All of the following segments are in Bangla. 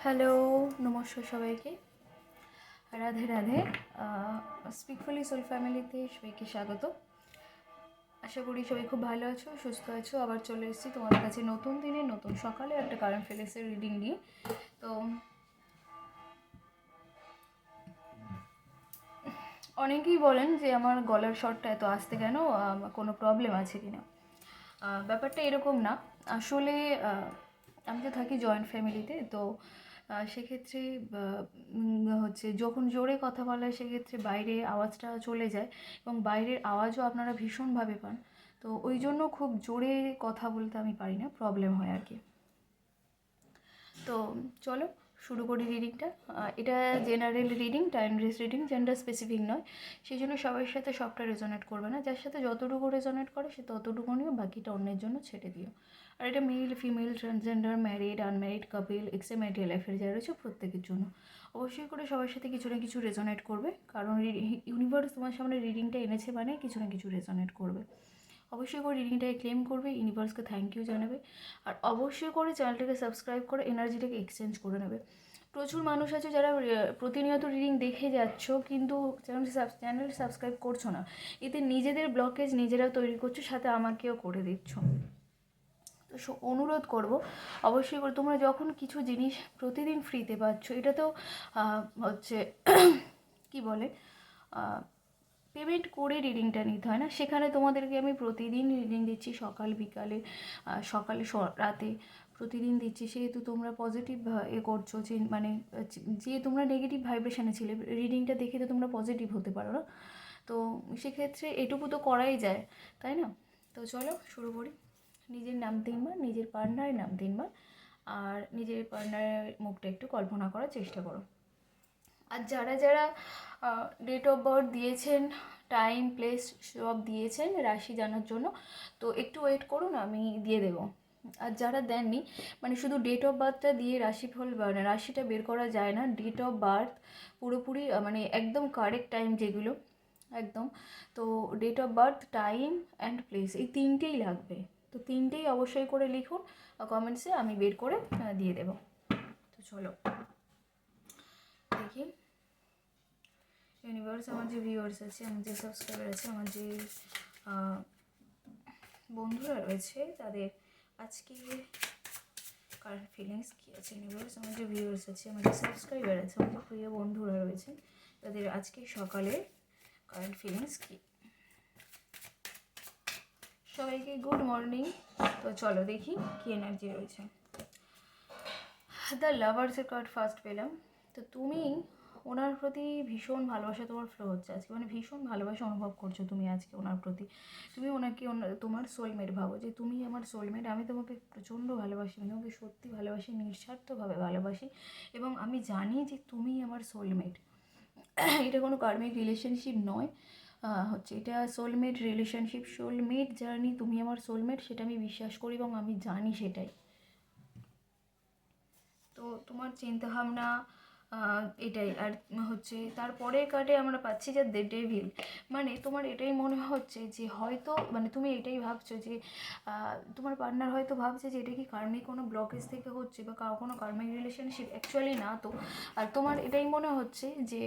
হ্যালো, নমস্কার সবাইকে। রাধে রাধে। স্পিকফুলি সোল ফ্যামিলিতে সবাইকে স্বাগত। আশা করি সবাই খুব ভালো আছো, সুস্থ আছো। আবার চলে এসেছি তোমাদের কাছে নতুন দিনে নতুন সকালে একটা কারেন্ট অ্যাফেয়ার্সের রিডিং নিয়ে। তো অনেকেই বলেন যে আমার গলার স্বরটা এত আসতে কেন, কোনো প্রবলেম আছে কিনা। ব্যাপারটা এরকম না। আসলে আমি তো থাকি জয়েন্ট ফ্যামিলিতে, তো সেক্ষেত্রে হচ্ছে যখন জোরে কথা বলা হয় সেক্ষেত্রে বাইরে আওয়াজটা চলে যায় এবং বাইরের আওয়াজও আপনারা ভীষণভাবে পান। তো ওই জন্য খুব জোরে কথা বলতে আমি পারি না, প্রবলেম হয় আর কি। তো চলো শুরু করি রিডিংটা। এটা general reading, timeless reading, gender specific নয়। সেই জন্য সবার সাথে সবটা রেজোনেট করবে না। যার সাথে যতটুকু রেজোনেট করে সে ততটুকু নিয়ে বাকিটা অন্যের জন্য ছেড়ে দিও। আর এটা male, female, transgender, married, unmarried, couple, extramarital affair যারা রয়েছে প্রত্যেকের জন্য অবশ্যই করে সবার সাথে কিছু না কিছু রেজোনেট করবে, কারণ ইউনিভার্স তোমার সামনে রিডিংটা এনেছে মানে কিছু না কিছু রেজোনেট করবে। অবশ্যই করে রিডিংটাকে ক্লেম করবে, ইউনিভার্সকে থ্যাংক ইউ জানাবে, আর অবশ্যই করে চ্যানেলটাকে সাবস্ক্রাইব করে এনার্জিটাকে এক্সচেঞ্জ করে নেবে। প্রচুর মানুষ আছে যারা প্রতিনিয়ত রিডিং দেখে যাচ্ছ কিন্তু চ্যানেল সাবস্ক্রাইব করছো না। এতে নিজেদের ব্লকেজ নিজেরা তৈরি করছো, সাথে আমাকেও করে দিচ্ছ। তো অনুরোধ করব অবশ্যই করে তোমরা যখন কিছু জিনিস প্রতিদিন ফ্রিতে পাচ্ছ, এটা তো হচ্ছে কি বলে, পেমেন্ট করে রিডিংটা নিতে হয় না। সেখানে তোমাদেরকে আমি প্রতিদিন রিডিং দিচ্ছি, সকাল বিকালে, সকালে রাতে প্রতিদিন দিচ্ছি। সেহেতু তোমরা পজিটিভ করছো, যে মানে যে তোমরা নেগেটিভ ভাইব্রেশনে ছিলে, রিডিংটা দেখে তো তোমরা পজিটিভ হতে পারো না। তো সেক্ষেত্রে এটুকু তো করাই যায়, তাই না? তো চলো শুরু করি। নিজের নাম 3বার, নিজের পার্টনারের নাম 3বার, আর নিজের পার্টনারের মুখটা একটু কল্পনা করার চেষ্টা করো। আর যারা যারা ডেট অফ বার্থ দিয়েছেন, টাইম প্লেস সব দিয়েছেন রাশি জানার জন্য, তো একটু ওয়েট করুন, আমি দিয়ে দেবো। আর যারা দেননি, মানে শুধু ডেট অফ বার্থটা দিয়ে রাশিফল মানে রাশিটা বের করা যায় না। ডেট অফ বার্থ পুরোপুরি মানে একদম কারেক্ট টাইম যেগুলো একদম, তো date of birth, time and place এই তিনটেই লাগবে। তো তিনটেই অবশ্যই করে লিখুন কমেন্টসে, আমি বের করে দিয়ে দেবো। তো চলো দেখি। ইউনিভার্স, আমার যে ভিউয়ার্স আছে, আমার যে সাবস্ক্রাইবার আছে, আমার যে বন্ধুরা রয়েছে, তাদের আজকে কারেন্ট ফিলিংস কী আছে। ইউনিভার্স, আমার যে ভিউয়ার্স আছে, আমার যে সাবস্ক্রাইবার আছে, আমার যে প্রিয় বন্ধুরা রয়েছে, তাদের আজকে সকালে কারেন্ট ফিলিংস কী। সবাইকে গুড মর্নিং। তো চলো দেখি কী এনার্জি রয়েছে। দ্য লাভার্সের কার্ড ফার্স্ট পেলাম। তো তুমি ওনার প্রতি ভীষণ ভালোবাসা তোমার ফ্লো হচ্ছে আজকে, মানে ভীষণ ভালোবাসা অনুভব করছো তুমি আজকে ওনার প্রতি। তুমি ওনাকে তোমার সোলমেট ভাবো, যে তুমি আমার সোলমেট, আমি তোমাকে প্রচণ্ড ভালোবাসি, আমি তোমাকে সত্যি ভালোবাসি, নিঃস্বার্থভাবে ভালোবাসি, এবং আমি জানি যে তুমি আমার সোলমেট। এটা কোনো কার্মিক রিলেশনশিপ নয়, হচ্ছে এটা সোলমেট রিলেশনশিপ, সোলমেট জার্নি। তুমি আমার সোলমেট, সেটা আমি বিশ্বাস করি এবং আমি জানি সেটাই। তো তোমার চিন্তাভাবনা এটাই। আর হচ্ছে তারপরে কার্ডে আমরা পাচ্ছি যে দ্য ডেভিল, মানে তোমার এটাই মনে হচ্ছে যে হয়তো মানে তুমি এটাই ভাবছো যে তোমার পার্টনার হয়তো ভাবছে যে এটা কি কার্মিক কোনো ব্লকেজ থেকে হচ্ছে বা কোনো কার্মিক রিলেশনশিপ, অ্যাকচুয়ালি না তো। আর তোমার এটাই মনে হচ্ছে যে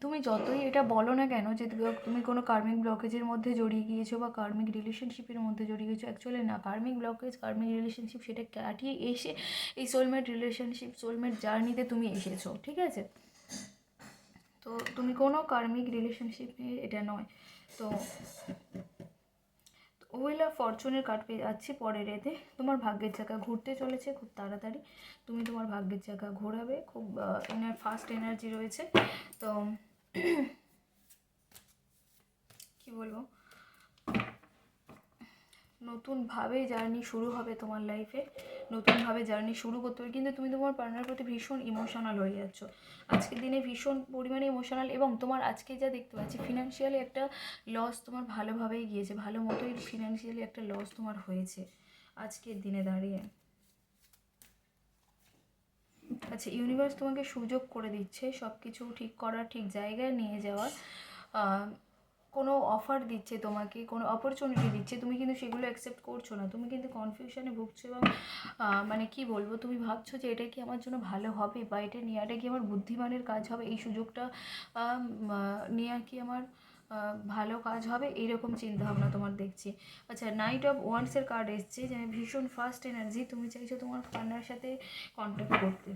তুমি যতই এটা বলো না কেন যে তুমি কোনো কার্মিক ব্লকেজের মধ্যে জড়িয়ে গিয়েছো বা কার্মিক রিলেশনশিপের মধ্যে জড়িয়ে গিয়েছো, অ্যাকচুয়ালি না। কার্মিক ব্লকেজ, কার্মিক রিলেশনশিপ সেটা কাটিয়ে এসে এই সোলমেট রিলেশনশিপ, সোলমেট জার্নিতে তুমি এসেছো, ঠিক আছে? তো তুমি কোনো কার্মিক রিলেশনশিপে এটা নয়। তো হুইল অফ ফরচুনের কার্ড পেয়ে যাচ্ছি পরের এতে। তোমার ভাগ্যের চাকা ঘুরতে চলেছে খুব তাড়াতাড়ি, তুমি তোমার ভাগ্যের চাকা ঘোরাবে, খুব ফাস্ট এনার্জি রয়েছে। তো কি বলবো, নতুনভাবে জার্নি শুরু হবে তোমার লাইফে, নতুনভাবে জার্নি শুরু করতে হবে, কিন্তু তুমি তোমার পার্টনার প্রতি ভীষণ ইমোশনাল হয়ে যাচ্ছ আজকের দিনে, ভীষণ পরিমাণে ইমোশনাল। এবং তোমার আজকে যা দেখতে পাচ্ছি ফিনান্সিয়ালি একটা লস তোমার ভালোভাবেই গিয়েছে, ভালো মতোই ফিনান্সিয়ালি একটা লস তোমার হয়েছে আজকের দিনে দাঁড়িয়ে। আচ্ছা, ইউনিভার্স তোমাকে সুযোগ করে দিচ্ছে সব কিছু ঠিক করার, ঠিক জায়গায় নিয়ে যাওয়ার। কোনো অফার দিচ্ছে তোমাকে, কোনো অপরচুনিটি দিচ্ছে, তুমি কিন্তু সেগুলো অ্যাকসেপ্ট করছো না, তুমি কিন্তু কনফিউশনে ভুগছো এবং মানে কি বলবো, তুমি ভাবছো যে এটা কি আমার জন্য ভালো হবে বা এটা নেওয়াটা কি আমার বুদ্ধিমানের কাজ হবে, এই সুযোগটা নেওয়া কি আমার ভালো কাজ হবে, এইরকম চিন্তাভাবনা তোমার দেখছি। আচ্ছা, নাইট অফ ওয়ান্সের কার্ড এসছে যে ভীষণ ফাস্ট এনার্জি, তুমি চাইছো তোমার পার্টনার সাথে কন্ট্যাক্ট করতে,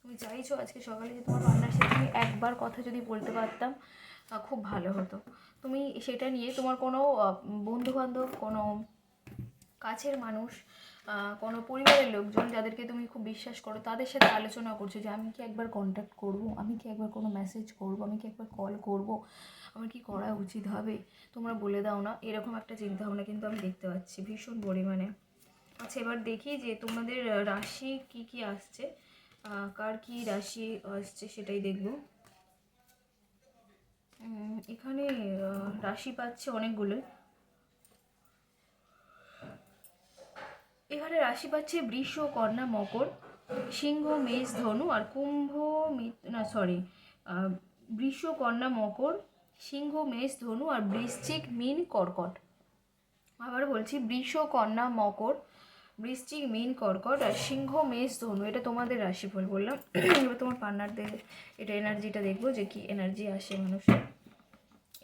তুমি চাইছো আজকে সকালে যে তোমার পার্টনার সাথে তুমি একবার কথা যদি বলতে পারতাম খুব ভালো হতো। তুমি সেটা নিয়ে তোমার কোনো বন্ধুবান্ধব, কোনো কাছের মানুষ, কোনো পরিবারের লোকজন যাদেরকে তুমি খুব বিশ্বাস করো তাদের সাথে আলোচনা করছো যে আমি কি একবার কন্ট্যাক্ট করব, আমি কি একবার কোনো মেসেজ করব, আমি কি একবার কল করব, আমার কি করা উচিত হবে, তোমরা বলে দাও না, এরকম একটা চিন্তাভাবনা কিন্তু আমি দেখতে পাচ্ছি ভীষণ পরিমাণে। আচ্ছা, এবার দেখি যে তোমাদের রাশি কি কি আসছে, কার কি রাশি আসছে সেটাই দেখব। এখানে রাশি পাচ্ছে অনেকগুলো, এখানে রাশি পাচ্ছে বৃষ, কন্যা, মকর, সিংহ, মেষ, ধনু আর কুম্ভ, না সরি, বৃষ, কন্যা, মকর, সিংহ, মেষ, ধনু আর বৃশ্চিক, মীন, কর্কট। আবার বলছি, বৃষ, কন্যা, মকর, বৃশ্চিক, মীন, কর্কট আর সিংহ, মেষ, ধনু, এটা তোমাদের রাশিফল বললাম। এবার তোমার পার্টনারদের এটা এনার্জিটা দেখবো যে কি এনার্জি আসে মানুষের।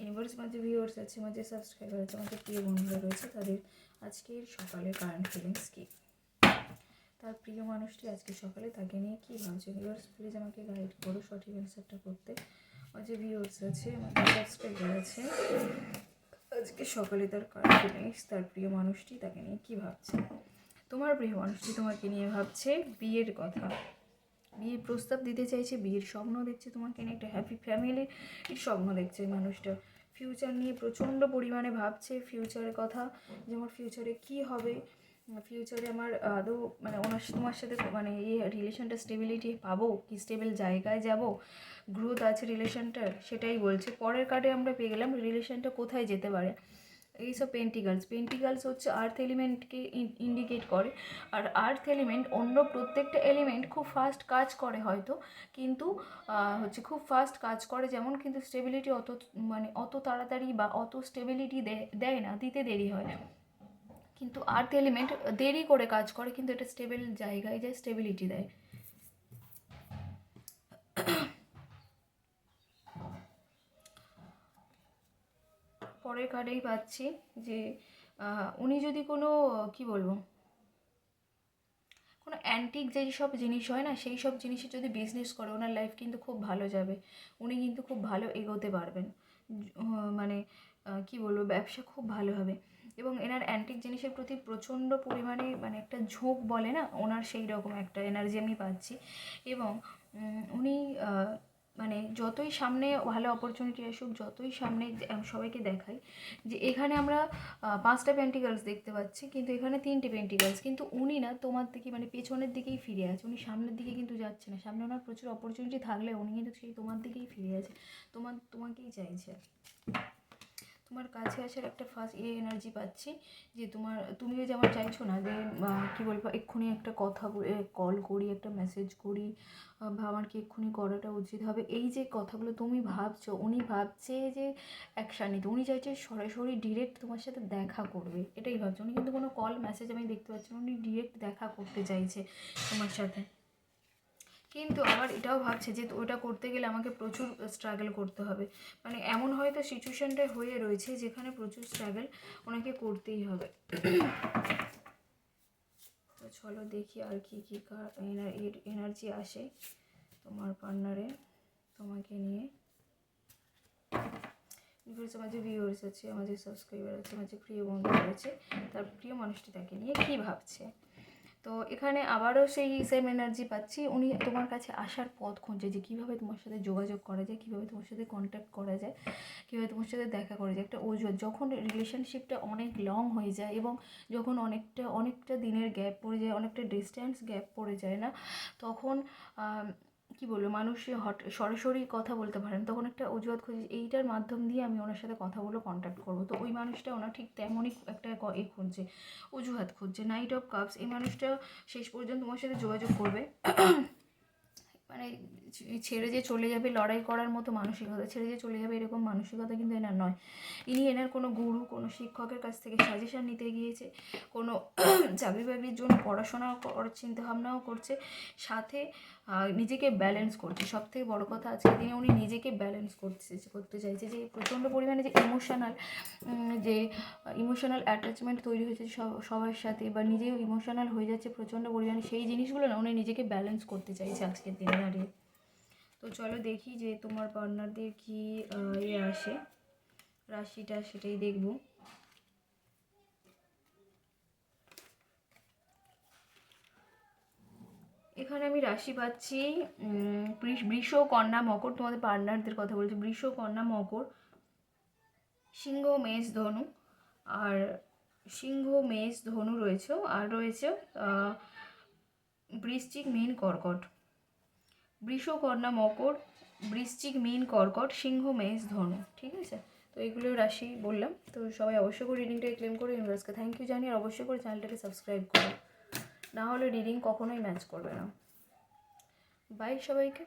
ইউনিভার্স মাঝে ভিউয়ার্স আছে, মাঝে সাবস্ক্রাইবার আছে, মাঝে প্রিয় বন্ধুরা রয়েছে, তাদের আজকের সকালের কারেন্ট ফিলিংস কী, তার প্রিয় মানুষটি আজকে সকালে তাকে নিয়ে কী ভাবছে। ভিউয়ার্স প্লিজ আমাকে গাইড করো সঠিক অ্যান্সারটা করতে। মাঝে ভিউয়ার্স আছে, মাঝে সাবস্ক্রাইবার আছে, আজকে সকালে তার কারেন্ট ফিলিংস, তার প্রিয় মানুষটি তাকে নিয়ে কী ভাবছে। তোমার প্রিয় মানুষটি তোমাকে নিয়ে ভাবছে বিয়ের কথা, বিয়ের প্রস্তাব দিতে চাইছে, বিয়ের স্বপ্ন দেখছে তোমাকে নিয়ে, একটা হ্যাপি ফ্যামিলির স্বপ্ন দেখছে মানুষটা, ফিউচার নিয়ে প্রচণ্ড পরিমাণে ভাবছে, ফিউচারের কথা, যে আমার ফিউচারে কী হবে, ফিউচারে আমার আদৌ মানে তোমার সাথে মানে এই রিলেশনটা স্টেবিলিটি পাবো কি, স্টেবল জায়গায় যাব, গ্রোথ আছে রিলেশনটার, সেটাই বলছে। পরের কার্ডে আমরা পেয়ে গেলাম রিলেশনটা কোথায় যেতে পারে, এইসব পেন্টিকালস হচ্ছে আর্থ এলিমেন্টকে ইন্ডিকেট করে, আর আর্থ এলিমেন্ট অন্য প্রত্যেকটা এলিমেন্ট খুব ফাস্ট কাজ করে হয়তো, কিন্তু হচ্ছে খুব ফাস্ট কাজ করে যেমন, কিন্তু স্টেবিলিটি অত মানে অত তাড়াতাড়ি বা অত স্টেবিলিটি দেয় না, দিতে দেরি হয়, কিন্তু আর্থ এলিমেন্ট দেরি করে কাজ করে কিন্তু এটা স্টেবল জায়গায় যায়, স্টেবিলিটি দেয়। পরের কার্ডেই পাচ্ছি যে উনি যদি কোনো কি বলবো, কোনো অ্যান্টিক যেই সব জিনিস হয় না, সেই সব জিনিসের যদি বিজনেস করে ওনার লাইফ কিন্তু খুব ভালো যাবে, উনি কিন্তু খুব ভালো এগোতে পারবেন, মানে কি বলবো, ব্যবসা খুব ভালো হবে, এবং এনার অ্যান্টিক জিনিসের প্রতি প্রচণ্ড পরিমাণে মানে একটা ঝোঁক বলে না, ওনার সেই রকম একটা এনার্জি আমি পাচ্ছি। এবং উনি মানে যতই সামনে ভালো অপরচুনিটি আসুক, যতই সামনে সবাইকে দেখাই যে এখানে আমরা 5টা পেন্টিকালস দেখতে পাচ্ছি, কিন্তু এখানে 3টে পেন্টিকালস, কিন্তু উনি না তোমার দিকে মানে পেছনের দিকেই ফিরে আছে, উনি সামনের দিকে কিন্তু যাচ্ছে না, সামনে ওনার প্রচুর অপরচুনিটি থাকলে উনি কিন্তু সেই তোমার দিকেই ফিরে আছে, তোমাকেই চাইছে, তোমার কাছে আসার একটা ফার্স্ট এনার্জি পাচ্ছি, যে তুমিও যেমন চাইছো না যে কী বলবো, এক্ষুনি একটা কথা কল করি, একটা মেসেজ করি, বা আমার কি এক্ষুনি করাটা উচিত হবে, এই যে কথাগুলো তুমি ভাবছো, উনি ভাবছে যে অ্যাকশান নিতে, উনি চাইছে সরাসরি ডিরেক্ট তোমার সাথে দেখা করবে, এটাই ভাবছে উনি, কিন্তু কোনো কল মেসেজ আমি দেখতে পাচ্ছি না, উনি ডিরেক্ট দেখা করতে চাইছে তোমার সাথে, কিন্তু আবার এটাও ভাবছে যে ওটা করতে গেলে আমাকে প্রচুর স্ট্রাগল করতে হবে, মানে এমন হয়তো সিচুয়েশানটা হয়ে রয়েছে যেখানে প্রচুর স্ট্রাগল ওনাকে করতেই হবে। তো চলো দেখি আর কি কী এনার্জি আসে তোমার পার্টনারে তোমাকে নিয়ে। মাঝে ভিউয়ার্স আছে, আমাদের সাবস্ক্রাইবার আছে, মাঝে প্রিয় বন্ধু রয়েছে, তার প্রিয় মানুষটি তাকে নিয়ে কী ভাবছে। তো এখানে আবারও সেই সেম এনার্জি পাচ্ছি, উনি তোমার কাছে আসার পথ খুঁজছে, যে কীভাবে তোমার সাথে যোগাযোগ করা যায়, কীভাবে তোমার সাথে কন্ট্যাক্ট করা যায়, কীভাবে তোমার সাথে দেখা করা যায়, একটা অজুহাত, যখন রিলেশনশিপটা অনেক লং হয়ে যায় এবং যখন অনেকটা দিনের গ্যাপ পড়ে যায়, অনেকটা ডিস্ট্যান্স গ্যাপ পড়ে যায় না, তখন কী বলবো, মানুষ সরাসরি কথা বলতে পারেন, তখন একটা অজুহাত খুঁজে, এইটার মাধ্যম দিয়ে আমি ওনার সাথে কথা বলে কন্ট্যাক্ট করবো, তো ওই মানুষটা ওনার ঠিক তেমনই একটা খুঁজছে, অজুহাত খুঁজছে। নাইট অফ কাপস, এই মানুষটা শেষ পর্যন্ত তোমার সাথে যোগাযোগ করবে, মানে ছেড়ে যে চলে যাবে লড়াই করার মতো মানসিকতা, ছেড়ে যে চলে যাবে এরকম মানসিকতা কিন্তু এনার নয়। ইনি এনার কোনো গুরু, কোনো শিক্ষকের কাছ থেকে সাজেশন নিতে গিয়েছে, কোনো চাকরি বাকরির জন্য পড়াশোনা করার চিন্তাভাবনাও করছে, সাথে নিজেকে ব্যালেন্স করছে। সবথেকে বড় কথা, আজকের দিনে উনি নিজেকে ব্যালেন্স করতে চাইছে। যে প্রচণ্ড পরিমাণে যে ইমোশনাল অ্যাটাচমেন্ট তৈরি হয়েছে সবার সাথে, বা নিজেও ইমোশনাল হয়ে যাচ্ছে প্রচণ্ড পরিমাণে, সেই জিনিসগুলো না উনি নিজেকে ব্যালেন্স করতে চাইছে আজকের দিনে দাঁড়িয়ে। তো চলো দেখি যে তোমার পার্টনারদের কি আসে রাশিটা, সেটাই দেখব। এখানে আমি রাশি পাচ্ছি বৃষ, কন্যা, মকর। তোমাদের পার্টনারদের কথা বলছি। বৃষ, কন্যা, মকর, সিংহ, মেষ, ধনু। আর সিংহ, মেষ, ধনু রয়েছে, আর রয়েছে বৃশ্চিক, মীন, কর্কট। বৃষ, কন্যা, মকর, বৃশ্চিক, মীন, কর্কট, সিংহ, মেষ, ধনু। ঠিক আছে, তো এগুলো রাশি বললাম। তো সবাই অবশ্যই করে রিডিংটাকে ক্লেম করে ইউনিভার্সকে থ্যাংক ইউ জানি, আর অবশ্যই করে চ্যানেলটাকে সাবস্ক্রাইব করো, না হলে রিডিং কখনোই ম্যাচ করবে না। বাই সবাইকে।